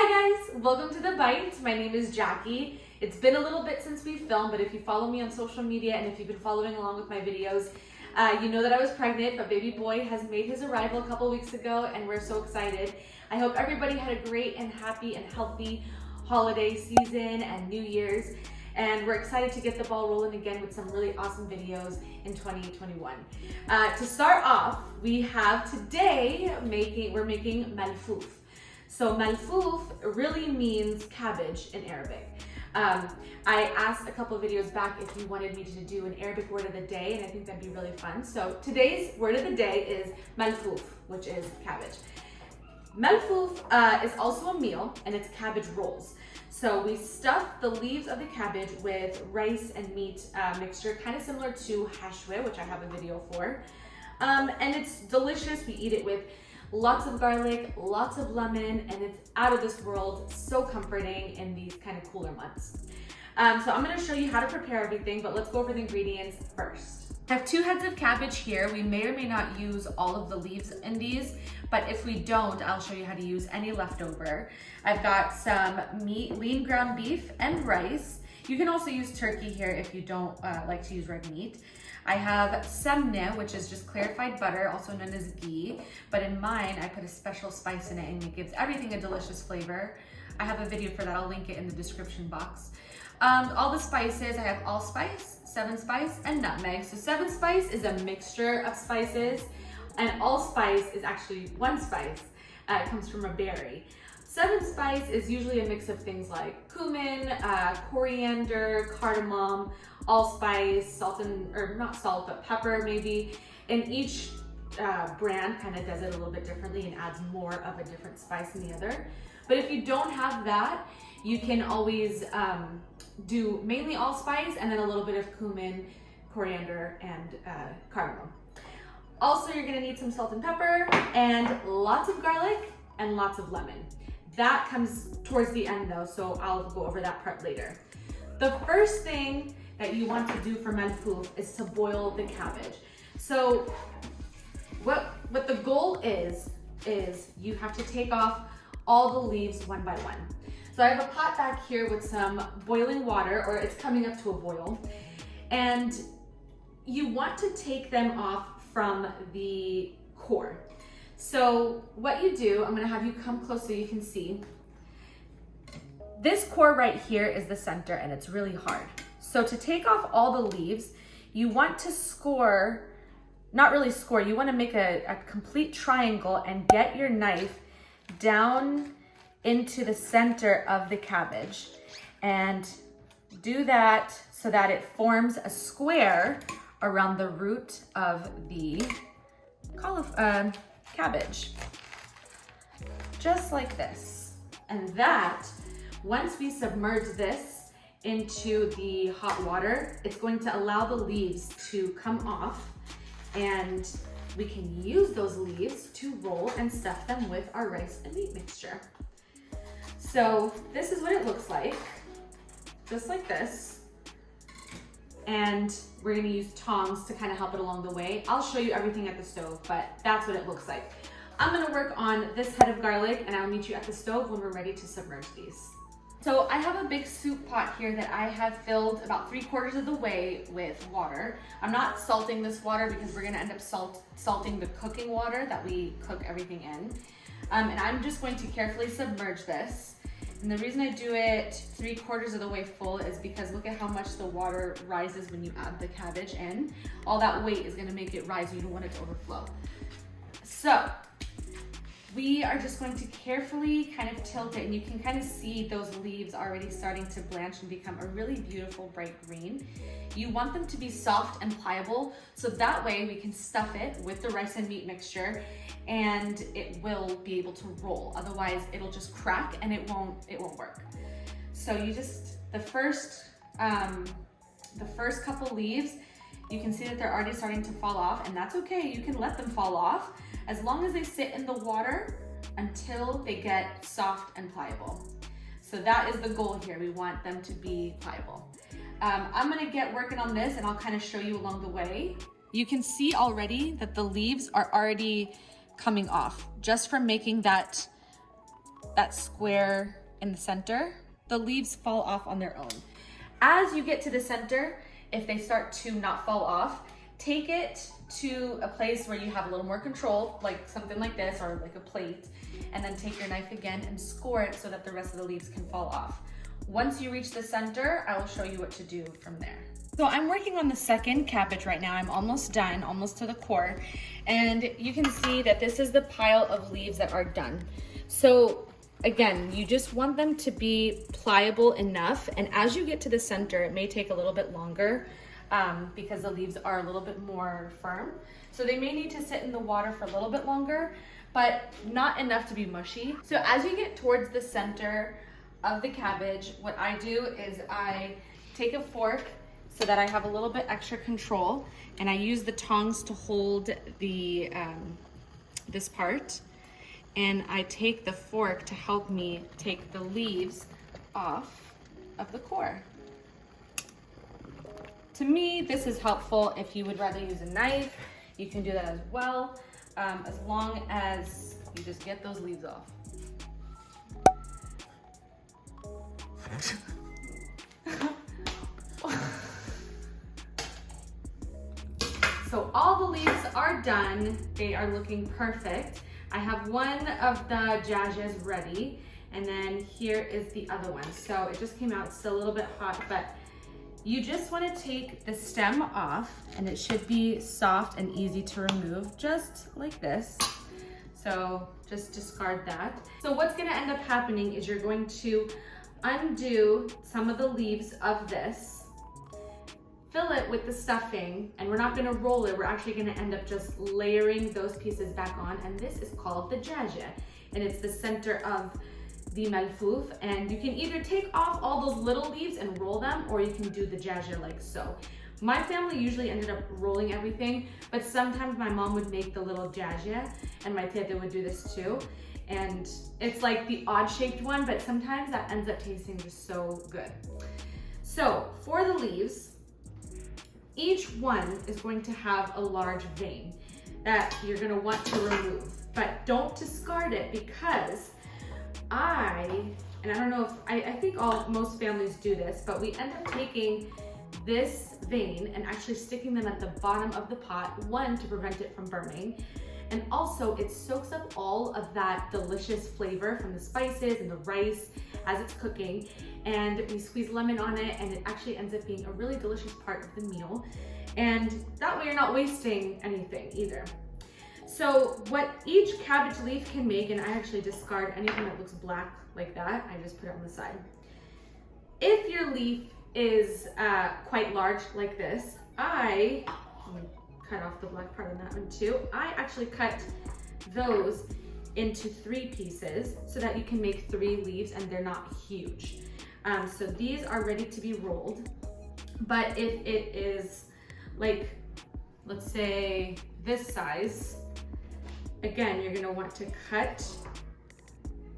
Hi guys, welcome to The Bite. My name is Jackie. It's been a little bit since we filmed, but if you follow me on social media and if you've been following along with my videos, you know that I was pregnant, but baby boy has made his arrival a couple weeks ago and we're so excited. I hope everybody had a great and happy and healthy holiday season and New Year's. And we're excited to get the ball rolling again with some really awesome videos in 2021. To start off, we have today we're making Malfoof. So Malfoof really means cabbage in Arabic. I asked a couple of videos back if you wanted me to do an Arabic word of the day, and I think that'd be really fun. So today's word of the day is Malfoof, which is cabbage. Malfoof is also a meal, and it's cabbage rolls. So we stuff the leaves of the cabbage with rice and meat mixture, kind of similar to hashwe, which I have a video for. And it's delicious. We eat it with lots of garlic, lots of lemon, and it's out of this world, so comforting in these kind of cooler months. So I'm gonna show you how to prepare everything, but let's go over the ingredients first. I have 2 heads of cabbage here. We may or may not use all of the leaves in these, but if we don't, I'll show you how to use any leftover. I've got some meat, lean ground beef and rice. You can also use turkey here if you don't like to use red meat. I have Samneh, which is just clarified butter, also known as ghee, but in mine, I put a special spice in it and it gives everything a delicious flavor. I have a video for that, I'll link it in the description box. All the spices, I have allspice, 7-spice, and nutmeg. So 7-spice is a mixture of spices, and allspice is actually 1 spice. It comes from a berry. 7-spice is usually a mix of things like cumin, coriander, cardamom, allspice, salt or not salt, but pepper maybe. And each brand kind of does it a little bit differently and adds more of a different spice than the other. But if you don't have that, you can always do mainly allspice and then a little bit of cumin, coriander, and cardamom. Also, you're gonna need some salt and pepper and lots of garlic and lots of lemon. That comes towards the end though, so I'll go over that part later. The first thing that you want to do for Malfoof is to boil the cabbage. So what the goal is you have to take off all the leaves one by one. So I have a pot back here with some boiling water, or it's coming up to a boil, and you want to take them off from the core. So what you do, I'm gonna have you come close so you can see. This core right here is the center and it's really hard. So to take off all the leaves, you want to score, not really score, you wanna make a complete triangle and get your knife down into the center of the cabbage and do that so that it forms a square around the root of the cabbage, just like this. And that, once we submerge this into the hot water, it's going to allow the leaves to come off, and we can use those leaves to roll and stuff them with our rice and meat mixture. So this is what it looks like, just like this. And we're gonna use tongs to kind of help it along the way. I'll show you everything at the stove, but that's what it looks like. I'm gonna work on this head of garlic and I'll meet you at the stove when we're ready to submerge these. So I have a big soup pot here that I have filled about 3/4 of the way with water. I'm not salting this water because we're gonna end up salting the cooking water that we cook everything in. And I'm just going to carefully submerge this. And the reason I do it 3/4 of the way full is because look at how much the water rises when you add the cabbage in. All that weight is gonna make it rise, you don't want it to overflow. So we are just going to carefully kind of tilt it, and you can kind of see those leaves already starting to blanch and become a really beautiful bright green. You want them to be soft and pliable, so that way we can stuff it with the rice and meat mixture and it will be able to roll. Otherwise it'll just crack and it won't work. So you just, the first couple leaves, you can see that they're already starting to fall off, and that's okay. You can let them fall off as long as they sit in the water until they get soft and pliable. So that is the goal here. We want them to be pliable. I'm gonna get working on this and I'll kind of show you along the way. You can see already that the leaves are already coming off just from making that that square in the center, the leaves fall off on their own. As you get to the center, if they start to not fall off, take it to a place where you have a little more control, like something like this or like a plate, and then take your knife again and score it so that the rest of the leaves can fall off. Once you reach the center, I will show you what to do from there. So I'm working on the second cabbage right now. I'm almost done, almost to the core. And you can see that this is the pile of leaves that are done. So again, you just want them to be pliable enough. And as you get to the center, it may take a little bit longer because the leaves are a little bit more firm. So they may need to sit in the water for a little bit longer, but not enough to be mushy. So as you get towards the center of the cabbage, what I do is I take a fork so that I have a little bit extra control, and I use the tongs to hold the this part, and I take the fork to help me take the leaves off of the core. To me, this is helpful. If you would rather use a knife, you can do that as well, as long as you just get those leaves off. So all the leaves are done. They are looking perfect. I have one of the jasmines ready, and then here is the other one. So it just came out, still a little bit hot, but you just want to take the stem off, and it should be soft and easy to remove, just like this. So just discard that. So what's going to end up happening is you're going to undo some of the leaves of this, fill it with the stuffing, and we're not going to roll it. We're actually going to end up just layering those pieces back on, and this is called the jasmine, and it's the center of the malfoof. And you can either take off all those little leaves and roll them, or you can do the jasmine like so. My family usually ended up rolling everything, but sometimes my mom would make the little jasmine, and my tete would do this too. And it's like the odd shaped one, but sometimes that ends up tasting just so good. So for the leaves, each one is going to have a large vein that you're gonna want to remove, but don't discard it, because I don't know if, I think most families do this, but we end up taking this vein and actually sticking them at the bottom of the pot, one, to prevent it from burning, and also it soaks up all of that delicious flavor from the spices and the rice as it's cooking, and we squeeze lemon on it, and it actually ends up being a really delicious part of the meal, and that way you're not wasting anything either. So what each cabbage leaf can make, and I actually discard anything that looks black like that, I just put it on the side. If your leaf is quite large like this, let me cut off the black part on that one too. I actually cut those into 3 pieces so that you can make 3 leaves and they're not huge. So these are ready to be rolled, but if it is like, let's say this size, again, you're gonna want to cut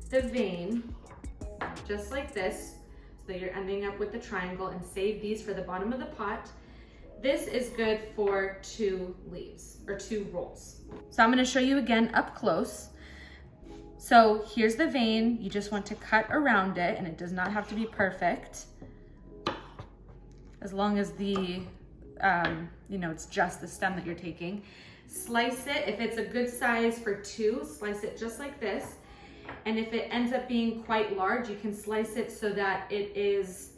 the vein just like this, so that you're ending up with the triangle, and save these for the bottom of the pot. This is good for 2 leaves or 2 rolls. So I'm gonna show you again up close. So here's the vein. You just want to cut around it, and it does not have to be perfect. As long as the, it's just the stem that you're taking. Slice it. If it's a good size for 2, slice it just like this. And if it ends up being quite large, you can slice it so that it is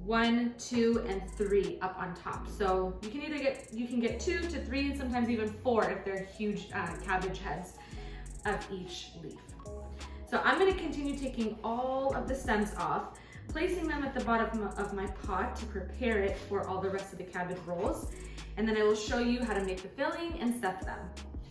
1, 2, and 3 up on top. So you can get 2 to 3, and sometimes even 4 if they're huge cabbage heads of each leaf. So I'm going to continue taking all of the stems off, placing them at the bottom of my pot to prepare it for all the rest of the cabbage rolls, and then I will show you how to make the filling and stuff them.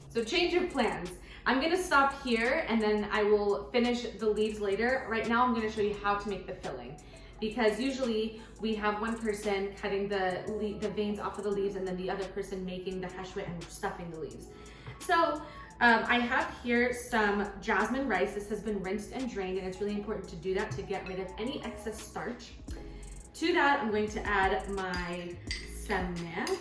So change of plans. I'm going to stop here, and then I will finish the leaves later. Right now I'm going to show you how to make the filling, because usually we have one person cutting the veins off of the leaves, and then the other person making the hashwe and stuffing the leaves. So I have here some jasmine rice. This has been rinsed and drained, and it's really important to do that to get rid of any excess starch. To that, I'm going to add my Samneh,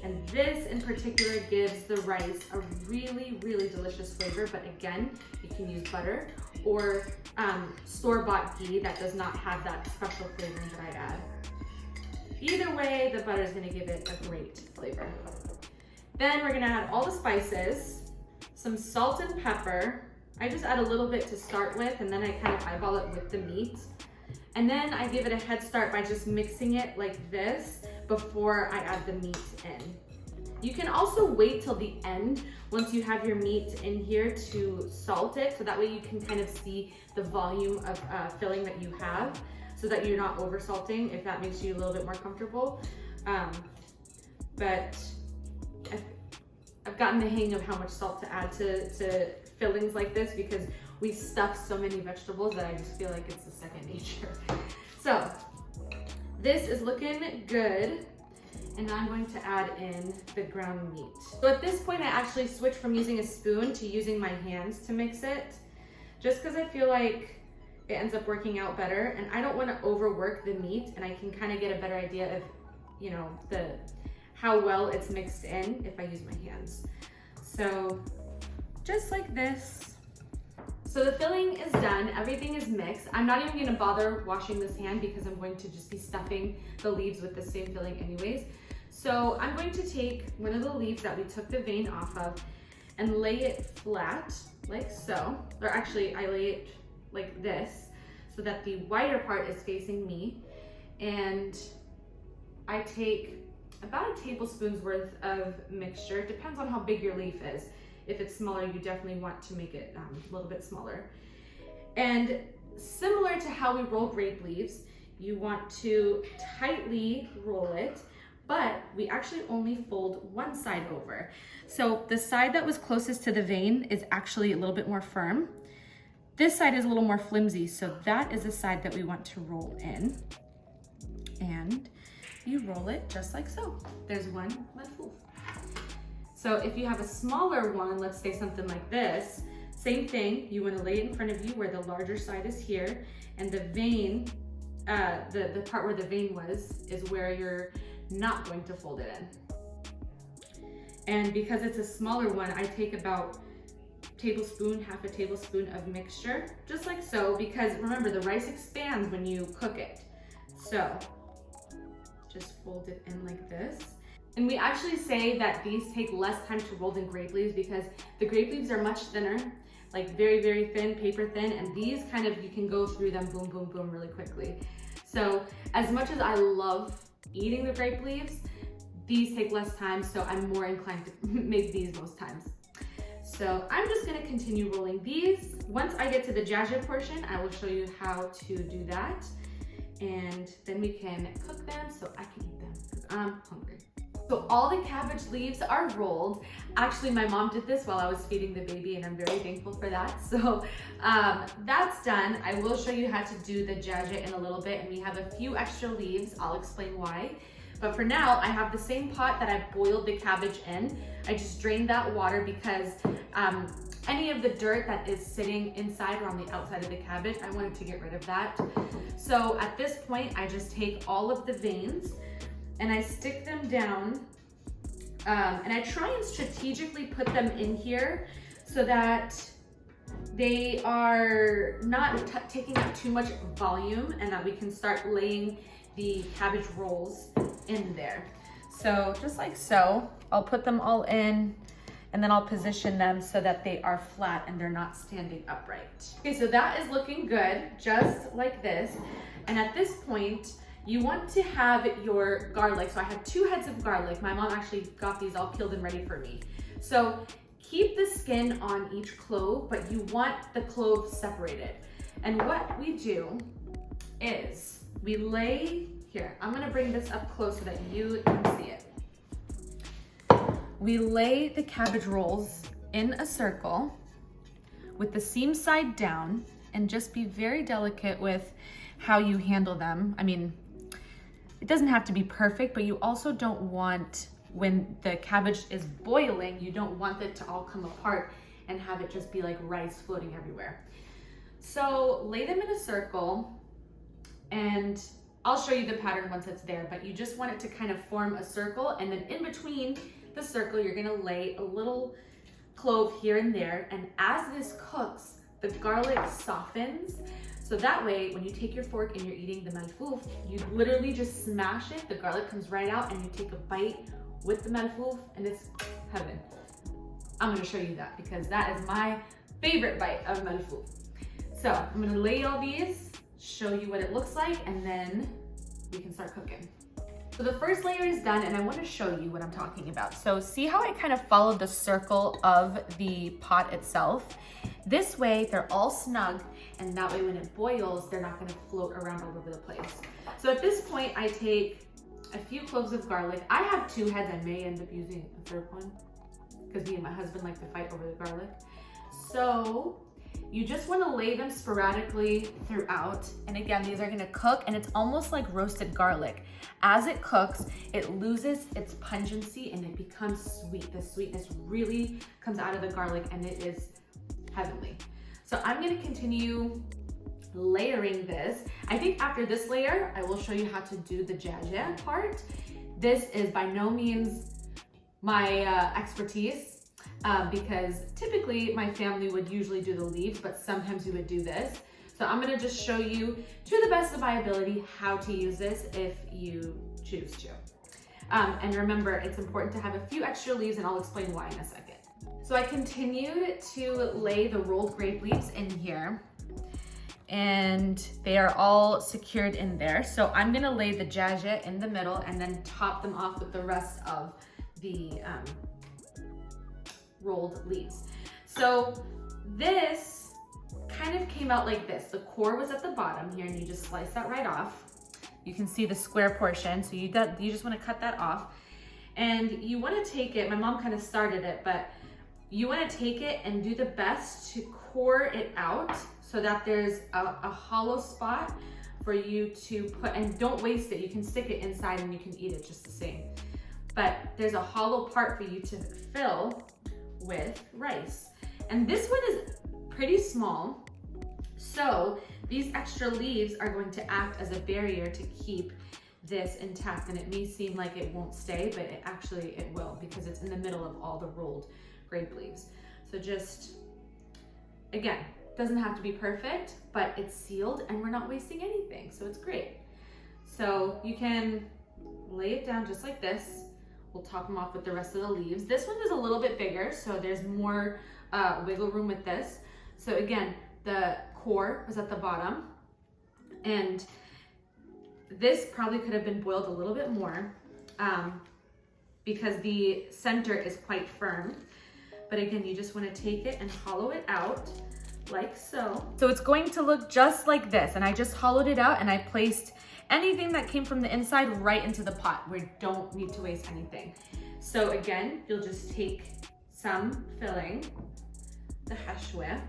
And this in particular gives the rice a really, really delicious flavor. But again, you can use butter or store-bought ghee that does not have that special flavoring that I add. Either way, the butter is gonna give it a great flavor. Then we're gonna add all the spices, some salt and pepper. I just add a little bit to start with, and then I kind of eyeball it with the meat. And then I give it a head start by just mixing it like this before I add the meat in. You can also wait till the end once you have your meat in here to salt it, so that way you can kind of see the volume of filling that you have, so that you're not over salting, if that makes you a little bit more comfortable. But I've gotten the hang of how much salt to add to fillings like this, because we stuff so many vegetables that I just feel like it's a second nature. So this is looking good. And now I'm going to add in the ground meat. So at this point, I actually switched from using a spoon to using my hands to mix it, just because I feel like it ends up working out better, and I don't want to overwork the meat, and I can kind of get a better idea of, you know, how well it's mixed in if I use my hands. So just like this. So the filling is done, everything is mixed. I'm not even gonna bother washing this hand because I'm going to just be stuffing the leaves with the same filling anyways. So I'm going to take one of the leaves that we took the vein off of and lay it flat, like so. Or actually, I lay it like this, so that the whiter part is facing me. And I take about a tablespoon's worth of mixture. It depends on how big your leaf is. If it's smaller, you definitely want to make it a little bit smaller. And similar to how we roll grape leaves, you want to tightly roll it, but we actually only fold one side over. So the side that was closest to the vein is actually a little bit more firm. This side is a little more flimsy, so that is the side that we want to roll in. And you roll it just like so. There's one Malfoof. So if you have a smaller one, let's say something like this, same thing, you want to lay it in front of you where the larger side is here, and the vein, the part where the vein was, is where you're not going to fold it in. And because it's a smaller one, I take about half a tablespoon of mixture, just like so, because remember, the rice expands when you cook it. So just fold it in like this. And we actually say that these take less time to roll than grape leaves, because the grape leaves are much thinner, like very, very thin, paper thin, and these kind of, you can go through them boom, boom, boom really quickly. So as much as I love eating the grape leaves, these take less time, so I'm more inclined to make these most times. So I'm just gonna continue rolling these. Once I get to the jasmine portion, I will show you how to do that. And then we can cook them so I can eat them, because I'm hungry. So all the cabbage leaves are rolled. Actually, my mom did this while I was feeding the baby, and I'm very thankful for that. So that's done. I will show you how to do the jaja in a little bit, and we have a few extra leaves. I'll explain why. But for now, I have the same pot that I boiled the cabbage in. I just drained that water because any of the dirt that is sitting inside or on the outside of the cabbage, I wanted to get rid of that. So at this point, I just take all of the veins and I stick them down, and I try and strategically put them in here so that they are not taking up too much volume, and that we can start laying the cabbage rolls in there. So just like so, I'll put them all in, and then I'll position them so that they are flat and they're not standing upright. Okay, so that is looking good, just like this. And at this point, you want to have your garlic. So I have 2 heads of garlic. My mom actually got these all peeled and ready for me. So keep the skin on each clove, but you want the cloves separated. And what we do is we lay, here, I'm gonna bring this up close so that you can see it. We lay the cabbage rolls in a circle with the seam side down, and just be very delicate with how you handle them. I mean, it doesn't have to be perfect, but you also don't want, when the cabbage is boiling, you don't want it to all come apart and have it just be like rice floating everywhere. So lay them in a circle, and I'll show you the pattern once it's there, but you just want it to kind of form a circle, and then in between the circle, you're gonna lay a little clove here and there, and as this cooks, the garlic softens. So that way, when you take your fork and you're eating the malfoof, you literally just smash it, the garlic comes right out, and you take a bite with the malfoof, and it's heaven. I'm gonna show you that because that is my favorite bite of malfoof. So I'm gonna lay all these, show you what it looks like, and then we can start cooking. So the first layer is done, and I want to show you what I'm talking about. So see how I kind of followed the circle of the pot itself? This way they're all snug, and that way when it boils, they're not going to float around all over the place. So at this point, I take a few cloves of garlic. I have 2 heads. I may end up using a 3rd one because me and my husband like to fight over the garlic. So you just want to lay them sporadically throughout. And again, these are going to cook, and it's almost like roasted garlic. As it cooks, it loses its pungency and it becomes sweet. The sweetness really comes out of the garlic, and it is heavenly. So I'm going to continue layering this. I think after this layer, I will show you how to do the jasmine part. This is by no means my expertise. Because typically my family would usually do the leaves, but sometimes we would do this. So I'm gonna just show you to the best of my ability how to use this if you choose to. And remember, it's important to have a few extra leaves, and I'll explain why in a second. So I continued to lay the rolled grape leaves in here, and they are all secured in there. So I'm gonna lay the jasmine in the middle and then top them off with the rest of the rolled leaves. So this kind of came out like this. The core was at the bottom here, and you just slice that right off. You can see the square portion, so you just want to cut that off. And you want to take it, my mom kind of started it, but you want to take it and do the best to core it out so that there's a hollow spot for you to put, and don't waste it. You can stick it inside and you can eat it just the same. But there's a hollow part for you to fill with rice. And this one is pretty small, so these extra leaves are going to act as a barrier to keep this intact. And it may seem like it won't stay, but it will, because it's in the middle of all the rolled grape leaves. So just, again, doesn't have to be perfect, but it's sealed and we're not wasting anything, so it's great. So you can lay it down just like this. We'll top them off with the rest of the leaves. This one is a little bit bigger, so there's more wiggle room with this. So again, the core was at the bottom, and this probably could have been boiled a little bit more because the center is quite firm. But again, you just want to take it and hollow it out like so. So it's going to look just like this, and I just hollowed it out and I placed anything that came from the inside right into the pot. We don't need to waste anything. So again, you'll just take some filling, the hashwe,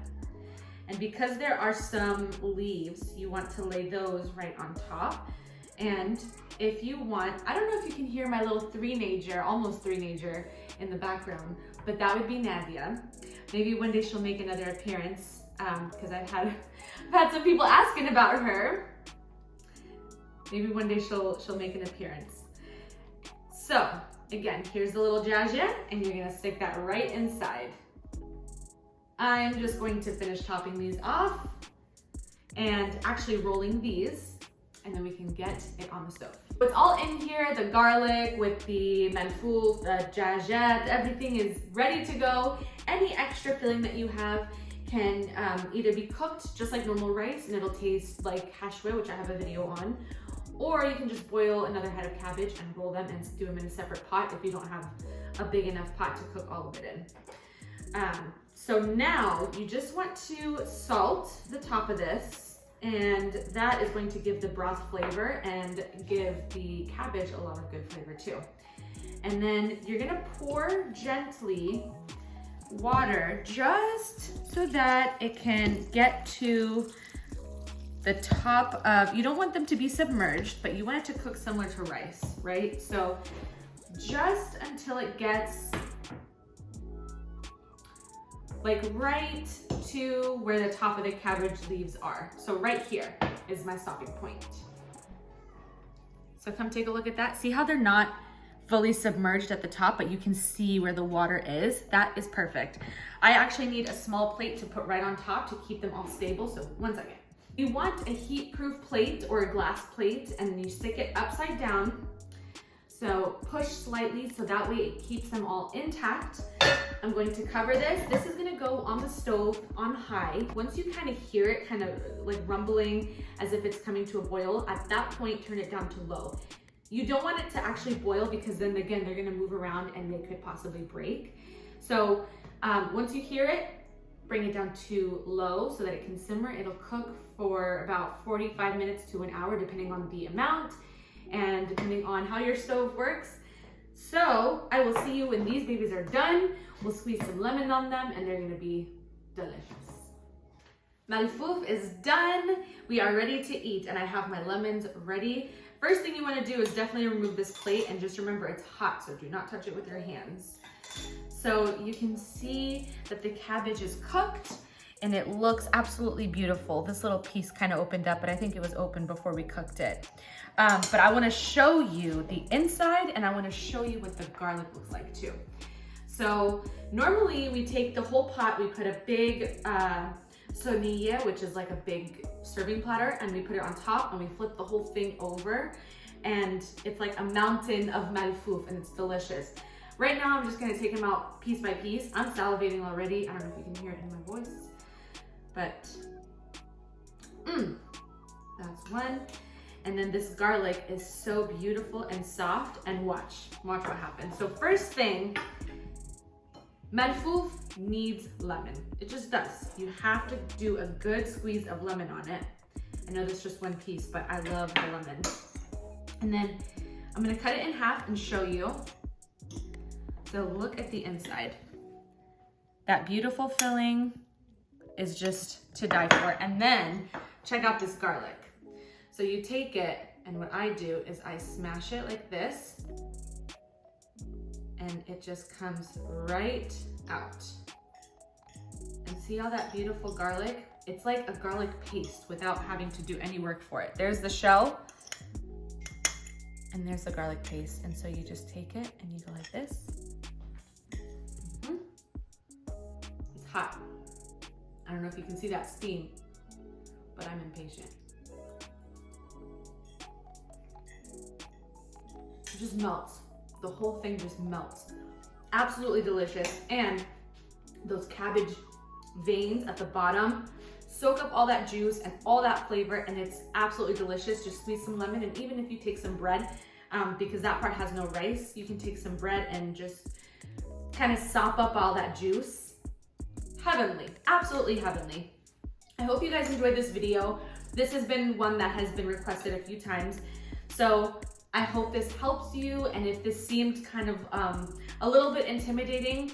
and because there are some leaves, you want to lay those right on top. And if you want, I don't know if you can hear my little almost three-nager in the background, but that would be Nadia. Maybe one day she'll make another appearance because I've had some people asking about her. Maybe one day she'll make an appearance. So again, here's the little jasmine, and you're gonna stick that right inside. I'm just going to finish topping these off and actually rolling these, and then we can get it on the stove. It's all in here, the garlic with the malfoof, the jasmine, everything is ready to go. Any extra filling that you have can either be cooked just like normal rice and it'll taste like hashwe, which I have a video on, or you can just boil another head of cabbage and roll them and do them in a separate pot if you don't have a big enough pot to cook all of it in. So now you just want to salt the top of this, and that is going to give the broth flavor and give the cabbage a lot of good flavor too. And then you're gonna pour gently water just so that it can get to the top of, you don't want them to be submerged, but you want it to cook similar to rice, right? So just until it gets like right to where the top of the cabbage leaves are. So right here is my stopping point. So come take a look at that. See how they're not fully submerged at the top, but you can see where the water is? That is perfect. I actually need a small plate to put right on top to keep them all stable. So one second. You want a heat-proof plate or a glass plate, and then you stick it upside down. So push slightly so that way it keeps them all intact. I'm going to cover this. This is gonna go on the stove on high. Once you kind of hear it kind of like rumbling as if it's coming to a boil, at that point, turn it down to low. You don't want it to actually boil because then again, they're gonna move around and they could possibly break. So once you hear it, bring it down to low so that it can simmer. It'll cook for about 45 minutes to an hour, depending on the amount and depending on how your stove works. So I will see you when these babies are done. We'll squeeze some lemon on them and they're gonna be delicious. Malfoof is done. We are ready to eat and I have my lemons ready. First thing you wanna do is definitely remove this plate and just remember it's hot, so do not touch it with your hands. So you can see that the cabbage is cooked and it looks absolutely beautiful. This little piece kind of opened up, but I think it was open before we cooked it. But I wanna show you the inside and I wanna show you what the garlic looks like too. So normally we take the whole pot, we put a big Samneh, which is like a big serving platter, and we put it on top and we flip the whole thing over and it's like a mountain of malfoof and it's delicious. Right now I'm just gonna take them out piece by piece. I'm salivating already. I don't know if you can hear it in my voice, but that's one. And then this garlic is so beautiful and soft, and watch what happens. So first thing, malfoof needs lemon. It just does. You have to do a good squeeze of lemon on it. I know there's just one piece, but I love the lemon. And then I'm gonna cut it in half and show you. So look at the inside. That beautiful filling is just to die for. And then check out this garlic. So you take it, and what I do is I smash it like this, and it just comes right out. And see all that beautiful garlic? It's like a garlic paste without having to do any work for it. There's the shell, and there's the garlic paste. And so you just take it and you go like this. It's hot. I don't know if you can see that steam, but I'm impatient. It just melts. The whole thing just melts. Absolutely delicious. And those cabbage veins at the bottom soak up all that juice and all that flavor, and it's absolutely delicious. Just squeeze some lemon, and even if you take some bread, because that part has no rice, you can take some bread and just kind of sop up all that juice. Heavenly, absolutely heavenly. I hope you guys enjoyed this video. This has been one that has been requested a few times. So I hope this helps you, and if this seemed kind of a little bit intimidating,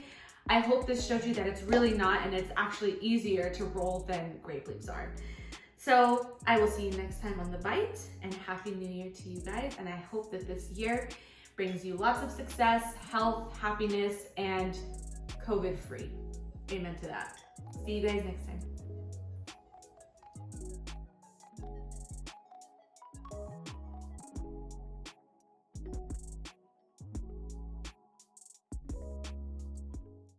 I hope this showed you that it's really not, and it's actually easier to roll than grape leaves are. So I will see you next time on The Bite, and Happy New Year to you guys, and I hope that this year brings you lots of success, health, happiness, and COVID-free. Amen to that. See you guys next time.